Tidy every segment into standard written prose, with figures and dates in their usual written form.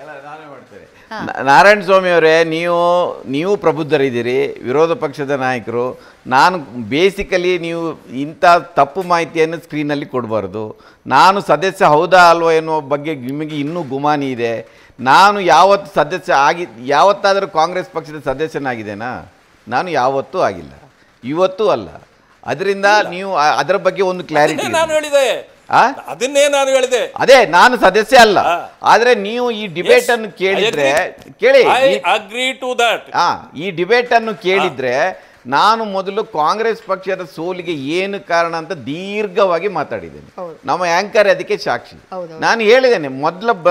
ನಾನೇ ಮಾಡ್ತೇನೆ. ನಾರಾಯಣ ಸ್ವಾಮಿ ಅವರೇ, ನೀವು ಪ್ರಬುದ್ಧರಿದ್ದೀರಿ, ವಿರೋಧ ಪಕ್ಷದ ನಾಯಕರು. ನಾನು ಬೇಸಿಕಲಿ ನೀವು ಇಂಥ ತಪ್ಪು ಮಾಹಿತಿಯನ್ನು ಸ್ಕ್ರೀನಲ್ಲಿ ಕೊಡಬಾರ್ದು. ನಾನು ಸದಸ್ಯ ಹೌದಾ ಅಲ್ವೋ ಎನ್ನುವ ಬಗ್ಗೆ ನಿಮಗೆ ಇನ್ನೂ ಗುಮಾನಿ ಇದೆ. ನಾನು ಯಾವತ್ತಾದರೂ ಕಾಂಗ್ರೆಸ್ ಪಕ್ಷದ ಸದಸ್ಯನಾಗಿದ್ದೇನಾ? ನಾನು ಯಾವತ್ತೂ ಆಗಿಲ್ಲ, ಇವತ್ತೂ ಅಲ್ಲ. ಅದರಿಂದ ನೀವು ಅದರ ಬಗ್ಗೆ ಒಂದು ಕ್ಲಾರಿಟಿ. ನಾನು ಹೇಳಿದೆ, ಅದನ್ನೇ ನಾನು ಹೇಳಿದೆ. ಅದೇ ನಾನು ಸದಸ್ಯ ಅಲ್ಲ, ಆದ್ರೆ ನೀವು ಈ ಡಿಬೇಟ್ ಅನ್ನು ಕೇಳಿದ್ರೆ ಈ ಡಿಬೇಟ್ ಅನ್ನು ಕೇಳಿದ್ರೆ ನಾನು ಮೊದಲು ಕಾಂಗ್ರೆಸ್ ಪಕ್ಷದ ಸೋಲಿಗೆ ಏನು ಕಾರಣ ಅಂತ ದೀರ್ಘವಾಗಿ ಮಾತಾಡಿದ್ದೇನೆ. ನಮ್ಮ ಆಂಕರ್ ಅದಕ್ಕೆ ಸಾಕ್ಷಿ. ನಾನು ಹೇಳಿದ್ದೇನೆ,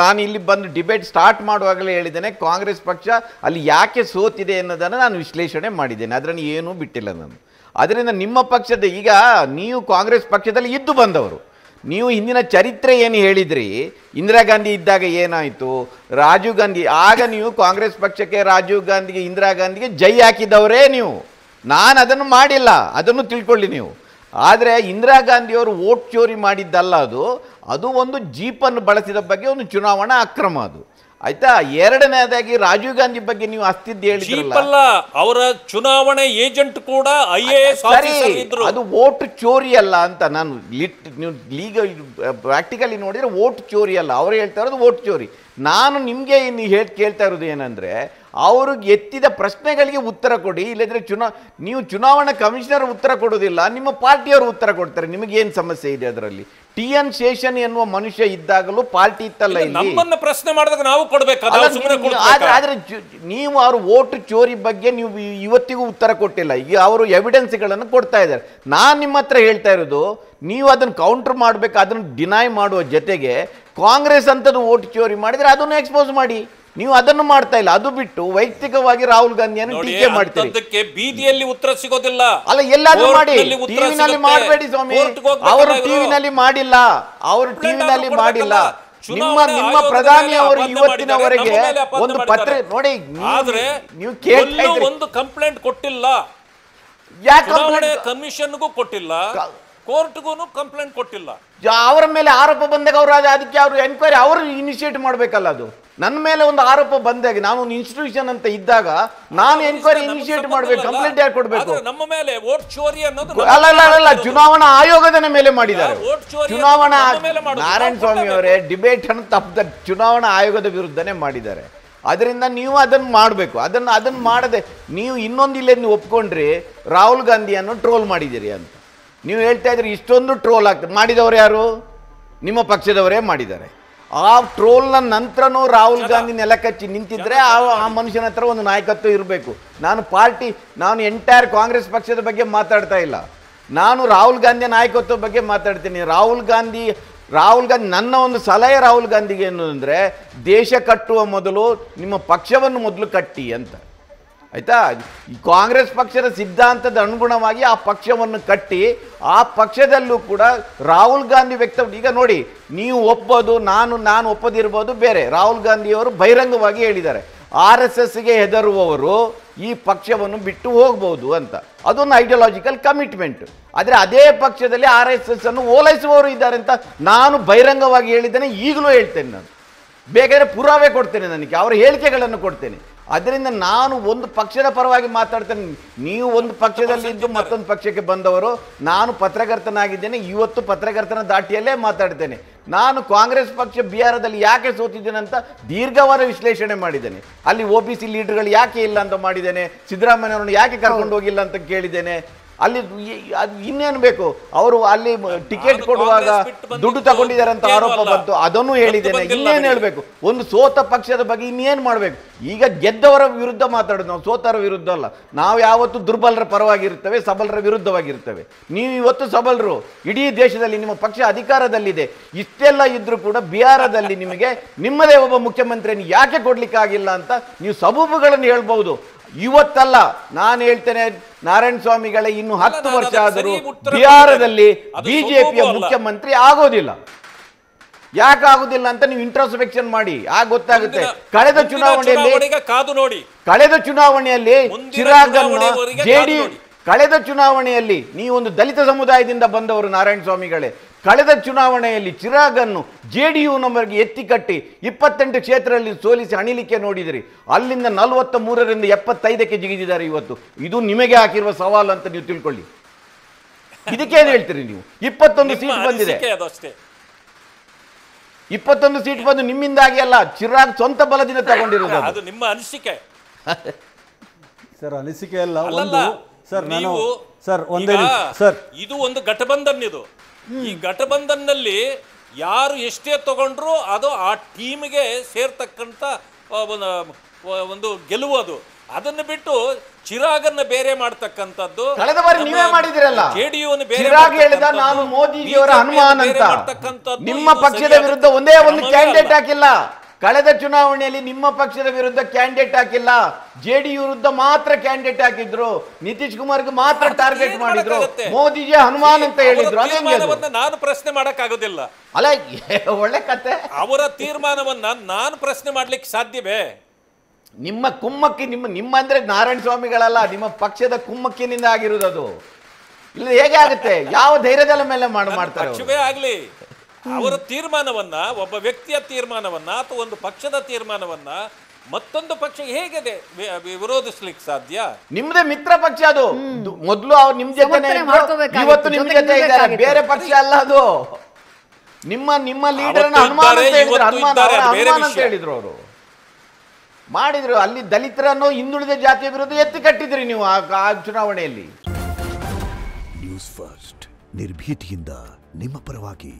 ನಾನು ಇಲ್ಲಿ ಬಂದು ಡಿಬೇಟ್ ಸ್ಟಾರ್ಟ್ ಮಾಡುವಾಗಲೇ ಹೇಳಿದ್ದೇನೆ, ಕಾಂಗ್ರೆಸ್ ಪಕ್ಷ ಅಲ್ಲಿ ಯಾಕೆ ಸೋತಿದೆ ಅನ್ನೋದನ್ನು ನಾನು ವಿಶ್ಲೇಷಣೆ ಮಾಡಿದ್ದೇನೆ. ಅದನ್ನು ಏನೂ ಬಿಟ್ಟಿಲ್ಲ ನಾನು. ಅದರಿಂದ ನಿಮ್ಮ ಪಕ್ಷದ ಈಗ ನೀವು ಕಾಂಗ್ರೆಸ್ ಪಕ್ಷದಲ್ಲಿ ಇದ್ದು ಬಂದವರು, ನೀವು ಹಿಂದಿನ ಚರಿತ್ರೆ ಏನು ಹೇಳಿದ್ರಿ, ಇಂದಿರಾ ಗಾಂಧಿ ಇದ್ದಾಗ ಏನಾಯಿತು, ರಾಜೀವ್ ಗಾಂಧಿ, ಆಗ ನೀವು ಕಾಂಗ್ರೆಸ್ ಪಕ್ಷಕ್ಕೆ ರಾಜೀವ್ ಗಾಂಧಿಗೆ ಇಂದಿರಾ ಗಾಂಧಿಗೆ ಜೈ ಹಾಕಿದವರೇ ನೀವು. ನಾನು ಅದನ್ನು ಮಾಡಿಲ್ಲ, ಅದನ್ನು ತಿಳ್ಕೊಳ್ಳಿ ನೀವು. ಆದರೆ ಇಂದಿರಾ ಗಾಂಧಿಯವರು ವೋಟ್ ಚೋರಿ ಮಾಡಿದ್ದಲ್ಲ, ಅದು ಒಂದು ಜೀಪನ್ನು ಬಳಸಿದ ಬಗ್ಗೆ ಒಂದು ಚುನಾವಣಾ ಅಕ್ರಮ ಅದು. ಆಯ್ತಾ? ಎರಡನೇದಾಗಿ ರಾಜೀವ್ ಗಾಂಧಿ ಬಗ್ಗೆ ನೀವು ಅಸ್ತಿದ್ದು ಹೇಳಿದ್ರಲ್ಲ, ಅವರ ಚುನಾವಣೆ ಏಜೆಂಟ್ ಕೂಡ IAS ಆಫೀಸರ್ ಇದ್ರು. ಅದು ವೋಟ್ ಚೋರಿ ಅಲ್ಲ ಅಂತ ನಾನು ಪ್ರಾಕ್ಟಿಕಲಿ ನೋಡಿದ್ರೆ ವೋಟ್ ಚೋರಿ ಅಲ್ಲ. ಅವರು ಹೇಳ್ತಾ ಇರೋದು ವೋಟ್ ಚೋರಿ. ನಾನು ನಿಮಗೆ ಕೇಳ್ತಾ ಇರೋದು ಏನಂದ್ರೆ, ಅವರು ಎತ್ತಿದ ಪ್ರಶ್ನೆಗಳಿಗೆ ಉತ್ತರ ಕೊಡಿ. ಇಲ್ಲದ್ರೆ ನೀವು ಚುನಾವಣಾ ಕಮಿಷನರ್ ಉತ್ತರ ಕೊಡೋದಿಲ್ಲ, ನಿಮ್ಮ ಪಾರ್ಟಿಯವರು ಉತ್ತರ ಕೊಡ್ತಾರೆ. ನಿಮಗೇನು ಸಮಸ್ಯೆ ಇದೆ ಅದರಲ್ಲಿ? TN ಶೇಷನ್ ಎನ್ನುವ ಮನುಷ್ಯ ಇದ್ದಾಗಲೂ ಪಾರ್ಟಿ ಇತ್ತಲ್ಲ, ನಮ್ಮನ್ನ ಪ್ರಶ್ನೆ ಮಾಡಿದಾಗ ನಾವು ಕೊಡ್ಬೇಕು. ಆದ್ರೆ ನೀವು ಅವ್ರ ವೋಟ್ ಚೋರಿ ಬಗ್ಗೆ ನೀವು ಇವತ್ತಿಗೂ ಉತ್ತರ ಕೊಟ್ಟಿಲ್ಲ. ಈಗ ಅವರು ಎವಿಡೆನ್ಸ್ಗಳನ್ನು ಕೊಡ್ತಾ ಇದ್ದಾರೆ. ನಾನು ನಿಮ್ಮ ಹತ್ರ ಹೇಳ್ತಾ ಇರೋದು, ನೀವು ಅದನ್ನು ಕೌಂಟರ್ ಮಾಡಬೇಕು. ಅದನ್ನು ಡಿನೈ ಮಾಡುವ ಜೊತೆಗೆ ಕಾಂಗ್ರೆಸ್ ಅಂತದ್ದು ವೋಟ್ ಚೋರಿ ಮಾಡಿದ್ರೆ ಅದನ್ನು ಎಕ್ಸ್ಪೋಸ್ ಮಾಡಿ. ನೀವು ಅದನ್ನು ಮಾಡ್ತಾ ಇಲ್ಲ. ಅದು ಬಿಟ್ಟು ವೈಯಕ್ತಿಕವಾಗಿ ರಾಹುಲ್ ಗಾಂಧಿಯನ್ನು ಟೀಕೆ ಮಾಡ್ತೀರಿ. ಬೀದಿಯಲ್ಲಿ ಉತ್ತರ ಸಿಗೋದಿಲ್ಲ. ಅಲ್ಲ, ಎಲ್ಲಾದ್ರೂ ಮಾಡಿ. ಟಿವಿನಲ್ಲಿ ಮಾಡಬೇಡಿ ಸ್ವಾಮಿ. ಅವರು ಟಿವಿನಲ್ಲಿ ಮಾಡಿಲ್ಲ, ನಿಮ್ಮ ಪ್ರಧಾನಿ ಅವರು ಇವತ್ತಿನವರೆಗೆ ಒಂದು ಪತ್ರ ನೋಡಿ, ನೀವು ಕೇಳ್ತಾ ಇದ್ದೀರಿ, ಒಂದು ಕಂಪ್ಲೇಂಟ್ ಕೊಟ್ಟಿಲ್ಲ. ಯಾಕೆ ಕಮಿಷನ್ಗೂ ಕೊಟ್ಟಿಲ್ಲ, ಕೋರ್ಟ್ಗೂ ಕಂಪ್ಲೇಂಟ್ ಕೊಟ್ಟಿಲ್ಲ. ಅವರ ಮೇಲೆ ಆರೋಪ ಬಂದಾಗ ಅದಕ್ಕೆ ಅವರು ಎನ್ಕ್ವೈರಿ ಅವರು ಇನಿಷಿಯೇಟ್ ಮಾಡಬೇಕಲ್ಲ. ಅದು ನನ್ನ ಮೇಲೆ ಒಂದು ಆರೋಪ ಬಂದಾಗ, ನಾನು ಒಂದು ಇನ್ಸ್ಟಿಟ್ಯೂಷನ್ ಅಂತ ಇದ್ದಾಗ ನಾನು ಎನ್ಕ್ವೈರಿ ಇನಿಷಿಯೇಟ್ ಮಾಡಬೇಕು, ಕಂಪ್ಲೇಂಟ್ ಯಾಕೆ ಕೊಡಬೇಕು? ನಮ್ಮ ಮೇಲೆ ವೋಟ್ ಚೋರಿ ಅನ್ನೋದು ಅಲ್ಲ, ಚುನಾವಣಾ ಆಯೋಗದ ಮೇಲೆ ಮಾಡಿದ್ದಾರೆ. ನಾರಾಯಣ ಸ್ವಾಮಿ ಅವರೇ ಡಿಬೇಟ್ ಅನ್ನು ತಪ್ಪದ ಚುನಾವಣಾ ಆಯೋಗದ ವಿರುದ್ಧನೇ ಮಾಡಿದ್ದಾರೆ. ಅದರಿಂದ ನೀವು ಅದನ್ನು ಮಾಡಬೇಕು. ಅದನ್ನು ಮಾಡದೆ ನೀವು ಇನ್ನೊಂದು ಇಲ್ಲೇನು ಒಪ್ಕೊಂಡ್ರಿ, ರಾಹುಲ್ ಗಾಂಧಿಯನ್ನು ಟ್ರೋಲ್ ಮಾಡಿದ್ದೀರಿ ಅಂತ ನೀವು ಹೇಳ್ತಾ ಇದ್ರಿ. ಇಷ್ಟೊಂದು ಟ್ರೋಲ್ ಆಗ್ತದೆ. ಮಾಡಿದವರು ಯಾರು? ನಿಮ್ಮ ಪಕ್ಷದವರೇ ಮಾಡಿದ್ದಾರೆ. ಆ ಟ್ರೋಲ್ನ ನಂತರನೂ ರಾಹುಲ್ ಗಾಂಧಿ ನೆಲಕಚ್ಚಿ ನಿಂತಿದ್ರೆ ಆ ಮನುಷ್ಯನ ಹತ್ರ ಒಂದು ನಾಯಕತ್ವ ಇರಬೇಕು. ನಾನು ಎಂಟೈರ್ ಕಾಂಗ್ರೆಸ್ ಪಕ್ಷದ ಬಗ್ಗೆ ಮಾತಾಡ್ತಾ ಇಲ್ಲ. ನಾನು ರಾಹುಲ್ ಗಾಂಧಿಯ ನಾಯಕತ್ವ ಬಗ್ಗೆ ಮಾತಾಡ್ತೀನಿ. ರಾಹುಲ್ ಗಾಂಧಿ ನನ್ನ ಒಂದು ಸಲಹೆ ರಾಹುಲ್ ಗಾಂಧಿಗೆ ಏನು ಅಂದರೆ, ದೇಶ ಕಟ್ಟುವ ಮೊದಲು ನಿಮ್ಮ ಪಕ್ಷವನ್ನು ಮೊದಲು ಕಟ್ಟಿ ಅಂತ. ಆಯಿತಾ? ಈ ಕಾಂಗ್ರೆಸ್ ಪಕ್ಷದ ಸಿದ್ಧಾಂತದ ಅನುಗುಣವಾಗಿ ಆ ಪಕ್ಷವನ್ನು ಕಟ್ಟಿ, ಆ ಪಕ್ಷದಲ್ಲೂ ಕೂಡ ರಾಹುಲ್ ಗಾಂಧಿ ಈಗ ನೋಡಿ, ನೀವು ಒಪ್ಪೋದು ನಾನು ಒಪ್ಪದಿರ್ಬೋದು ಬೇರೆ. ರಾಹುಲ್ ಗಾಂಧಿಯವರು ಬಹಿರಂಗವಾಗಿ ಹೇಳಿದ್ದಾರೆ, RSSಗೆ ಹೆದರುವವರು ಈ ಪಕ್ಷವನ್ನು ಬಿಟ್ಟು ಹೋಗ್ಬೋದು ಅಂತ. ಅದೊಂದು ಐಡಿಯಾಲಜಿಕಲ್ ಕಮಿಟ್ಮೆಂಟ್. ಆದರೆ ಅದೇ ಪಕ್ಷದಲ್ಲಿ RSS ಅನ್ನು ಓಲೈಸುವವರು ಇದ್ದಾರೆ ಅಂತ ನಾನು ಬಹಿರಂಗವಾಗಿ ಹೇಳಿದ್ದೇನೆ, ಈಗಲೂ ಹೇಳ್ತೇನೆ. ನಾನು ಬೇಕಾದರೆ ಪುರಾವೆ ಕೊಡ್ತೇನೆ, ನನಗೆ ಅವರ ಹೇಳಿಕೆಗಳನ್ನು ಕೊಡ್ತೇನೆ. ಅದರಿಂದ ನಾನು ಒಂದು ಪಕ್ಷದ ಪರವಾಗಿ ಮಾತಾಡ್ತೇನೆ. ನೀವು ಒಂದು ಪಕ್ಷದಲ್ಲಿ ಇದ್ದು ಮತ್ತೊಂದು ಪಕ್ಷಕ್ಕೆ ಬಂದವರು. ನಾನು ಪತ್ರಕರ್ತನಾಗಿದ್ದೇನೆ, ಇವತ್ತು ಪತ್ರಕರ್ತನ ದಾಟಿಯಲ್ಲೇ ಮಾತಾಡ್ತೇನೆ. ನಾನು ಕಾಂಗ್ರೆಸ್ ಪಕ್ಷ ಬಿಹಾರದಲ್ಲಿ ಯಾಕೆ ಸೋತಿದ್ದೇನೆ ಅಂತ ದೀರ್ಘವಾದ ವಿಶ್ಲೇಷಣೆ ಮಾಡಿದ್ದೇನೆ. ಅಲ್ಲಿ OBC ಲೀಡರ್ಗಳು ಯಾಕೆ ಇಲ್ಲ ಅಂತ ಮಾಡಿದ್ದೇನೆ. ಸಿದ್ದರಾಮಯ್ಯನವರನ್ನು ಯಾಕೆ ಕರ್ಕೊಂಡು ಹೋಗಿಲ್ಲ ಅಂತ ಕೇಳಿದ್ದೇನೆ. ಅಲ್ಲಿ ಅದು ಇನ್ನೇನು ಬೇಕು, ಅವರು ಅಲ್ಲಿ ಟಿಕೆಟ್ ಕೊಡುವಾಗ ದುಡ್ಡು ತಗೊಂಡಿದ್ದಾರೆ ಅಂತ ಆರೋಪ ಬಂತು, ಅದನ್ನು ಹೇಳಿದ್ದೇನೆ. ಇನ್ನೇನು ಹೇಳಬೇಕು? ಒಂದು ಸೋತ ಪಕ್ಷದ ಬಗ್ಗೆ ಇನ್ನೇನು ಮಾಡಬೇಕು? ಈಗ ಗೆದ್ದವರ ವಿರುದ್ಧ ಮಾತಾಡೋದು ನಾವು, ಸೋತರ ವಿರುದ್ಧ ಅಲ್ಲ. ನಾವು ಯಾವತ್ತು ದುರ್ಬಲರ ಪರವಾಗಿರ್ತೇವೆ, ಸಬಲರ ವಿರುದ್ಧವಾಗಿರ್ತೇವೆ. ನೀವು ಇವತ್ತು ಸಬಲರು, ಇಡೀ ದೇಶದಲ್ಲಿ ನಿಮ್ಮ ಪಕ್ಷ ಅಧಿಕಾರದಲ್ಲಿದೆ. ಇಷ್ಟೆಲ್ಲ ಇದ್ರೂ ಕೂಡ ಬಿಹಾರದಲ್ಲಿ ನಿಮಗೆ ನಿಮ್ಮದೇ ಒಬ್ಬ ಮುಖ್ಯಮಂತ್ರಿಯನ್ನು ಯಾಕೆ ಕೊಡ್ಲಿಕ್ಕಾಗಿಲ್ಲ ಅಂತ ನೀವು ಸಬೂಬುಗಳನ್ನು ಹೇಳ್ಬಹುದು. ಇವತ್ತಲ್ಲ, ನಾನು ಹೇಳ್ತೇನೆ, ನಾರಾಯಣ ಸ್ವಾಮಿಗಳೇ, ಇನ್ನು 10 ವರ್ಷ ಆದರೂ ಬಿಹಾರದಲ್ಲಿ ಬಿಜೆಪಿಯ ಮುಖ್ಯಮಂತ್ರಿ ಆಗೋದಿಲ್ಲ. ಯಾಕೆ ಆಗುದಿಲ್ಲ ಅಂತ ನೀವು ಇಂಟ್ರೋಸ್ಪೆಕ್ಷನ್ ಮಾಡಿ, ಆಗ ಗೊತ್ತಾಗುತ್ತೆ. ಕಳೆದ ಚುನಾವಣೆಯಲ್ಲಿ ಚಿರಾಗನ್ನು ಕಳೆದ ಚುನಾವಣೆಯಲ್ಲಿ ನೀವು ಒಂದು ದಲಿತ ಸಮುದಾಯದಿಂದ ಬಂದವರು ನಾರಾಯಣ ಸ್ವಾಮಿಗಳೇ. ಕಳೆದ ಚುನಾವಣೆಯಲ್ಲಿ ಚಿರಾಗನ್ನು JDU ನಂಬರ್ಗೆ ಎತ್ತಿ ಕಟ್ಟಿ 28 ಕ್ಷೇತ್ರದಲ್ಲಿ ಸೋಲಿಸಿ ಅಣಿಲಿಕ್ಕೆ ನೋಡಿದಿರಿ. ಅಲ್ಲಿಂದ 43ರಿಂದ 75ಕ್ಕೆ ಜಿಗಿದಿದ್ದಾರೆ ಇವತ್ತು. ಇದು ನಿಮಗೆ ಹಾಕಿರುವ ಸವಾಲು ಅಂತ ನೀವು ತಿಳ್ಕೊಳ್ಳಿ. ಇದಕ್ಕೇನು ಹೇಳ್ತೀರಿ ನೀವು? 21 ಸೀಟ್ ಬಂದಿದೆ. 21 ಸೀಟ್ ಬಂದು ನಿಮ್ಮಿಂದಾಗಿ ಅಲ್ಲ, ಚಿರಾಗ್ ಸ್ವಂತ ಬಲದಿಂದ ತಗೊಂಡಿರೋದು. ಅದು ನಿಮ್ಮ ಅನಿಸಿಕೆ ಸರ್, ಅನಿಸಿಕೆ ಅಲ್ಲ. ಒಂದು ಸರ್, ನಾನು ನೀವು ಸರ್ ಒಂದೇ ಸರ್, ಇದು ಒಂದು ಘಟಬಂಧನ್. ಇದು ಈ ಘಟಬಂಧನ್ನಲ್ಲಿ ಯಾರು ಎಷ್ಟೇ ತಗೊಂಡ್ರು ಅದು ಆ ಟೀಮ್ಗೆ ಸೇರ್ತಕ್ಕಂಥ ಒಂದು ಗೆಲುವು. ಅದನ್ನು ಬಿಟ್ಟು ಚಿರಾಗನ್ನ ಬೇರೆ ಮಾಡ್ತಕ್ಕಂಥದ್ದು ಕಳೆದ ಬಾರಿ ನೀವೇ ಮಾಡಿದಿರಲ್ಲ. JDU-ನ ಬೇರೆ ಚಿರಾಗ್ ಹೇಳಿದ ನಾನು ಮೋದಿಜಿಯವರ ಹನುಮಾನ್ ಅಂತ. ನಿಮ್ಮ ಪಕ್ಷದ ವಿರುದ್ಧ ಒಂದೇ ಒಂದು ಕ್ಯಾಂಡಿಡೇಟ್ ಹಾಕಿಲ್ಲ. ಕಳೆದ ಚುನಾವಣೆಯಲ್ಲಿ ನಿಮ್ಮ ಪಕ್ಷದ ವಿರುದ್ಧ ಕ್ಯಾಂಡಿಡೇಟ್ ಹಾಕಿಲ್ಲ. JDU ವಿರುದ್ಧ ಮಾತ್ರ ಕ್ಯಾಂಡಿಡೇಟ್ ಹಾಕಿದ್ರು. ನಿತೀಶ್ ಕುಮಾರ್ಗೆ ಮಾತ್ರ ಟಾರ್ಗೆಟ್ ಮಾಡಿದ್ರು. ಮೋದಿಜಿ ಹನುಮಾನ್ ಅಂತ ಹೇಳಿದ್ರು. ನಾನು ಪ್ರಶ್ನೆ ಮಾಡಕ್ ಆಗೋದಿಲ್ಲ. ಅಲ್ಲ, ಒಳ್ಳೆ ಕತೆ. ಅವರ ತೀರ್ಮಾನವನ್ನ ನಾನು ಪ್ರಶ್ನೆ ಮಾಡ್ಲಿಕ್ಕೆ ಸಾಧ್ಯವೇ? ನಿಮ್ಮ ಕುಮ್ಮಕ್ಕಿ, ನಿಮ್ಮ ಅಂದ್ರೆ ನಾರಾಯಣ ಸ್ವಾಮಿಗಳಲ್ಲ, ನಿಮ್ಮ ಪಕ್ಷದ ಕುಮ್ಮಕ್ಕಿನಿಂದ ಆಗಿರುವುದು ಅದು. ಇಲ್ಲ ಹೇಗೆ ಆಗುತ್ತೆ? ಯಾವ ಧೈರ್ಯದ ಮೇಲೆ ಮಾಡ್ತಾರೆ? ಪಕ್ಷವೇ ಆಗ್ಲಿ, ಅವರ ತೀರ್ಮಾನವನ್ನ, ಒಬ್ಬ ವ್ಯಕ್ತಿಯ ತೀರ್ಮಾನವನ್ನ ಅಥವಾ ಒಂದು ಪಕ್ಷದ ತೀರ್ಮಾನವನ್ನ ಮತ್ತೊಂದು ಪಕ್ಷ ಹೇಗೆ ವಿರೋಧಿಸ್ಲಿಕ್ಕೆ ಸಾಧ್ಯ? ನಿಮ್ದೇ ಮಿತ್ರ ಪಕ್ಷ ಅದು. ಮೊದಲು ಅವ್ರು ನಿಮ್ ಜೊತೆ, ಇವತ್ತು ನಿಮ್ ಜೊತೆ ಇದ್ದಾರೆ. ಬೇರೆ ಪಕ್ಷ ಅಲ್ಲ ಅದು. ನಿಮ್ಮ ಲೀಡರ್ ಹನುಮಾನ್ ಅಂತ ಹೇಳಿದ್ರು. ಅವರು ಮಾಡಿದ್ರು. ಅಲ್ಲಿ ದಲಿತರನ್ನು ಹಿಂದುಳಿದ ಜಾತಿಯ ವಿರುದ್ಧ ಎತ್ತಿ ಕಟ್ಟಿದ್ರಿ ನೀವು ಆ ಚುನಾವಣೆಯಲ್ಲಿ. ನ್ಯೂಸ್ ಫಸ್ಟ್, ನಿರ್ಭೀತಿಯಿಂದ ನಿಮ್ಮ ಪರವಾಗಿ.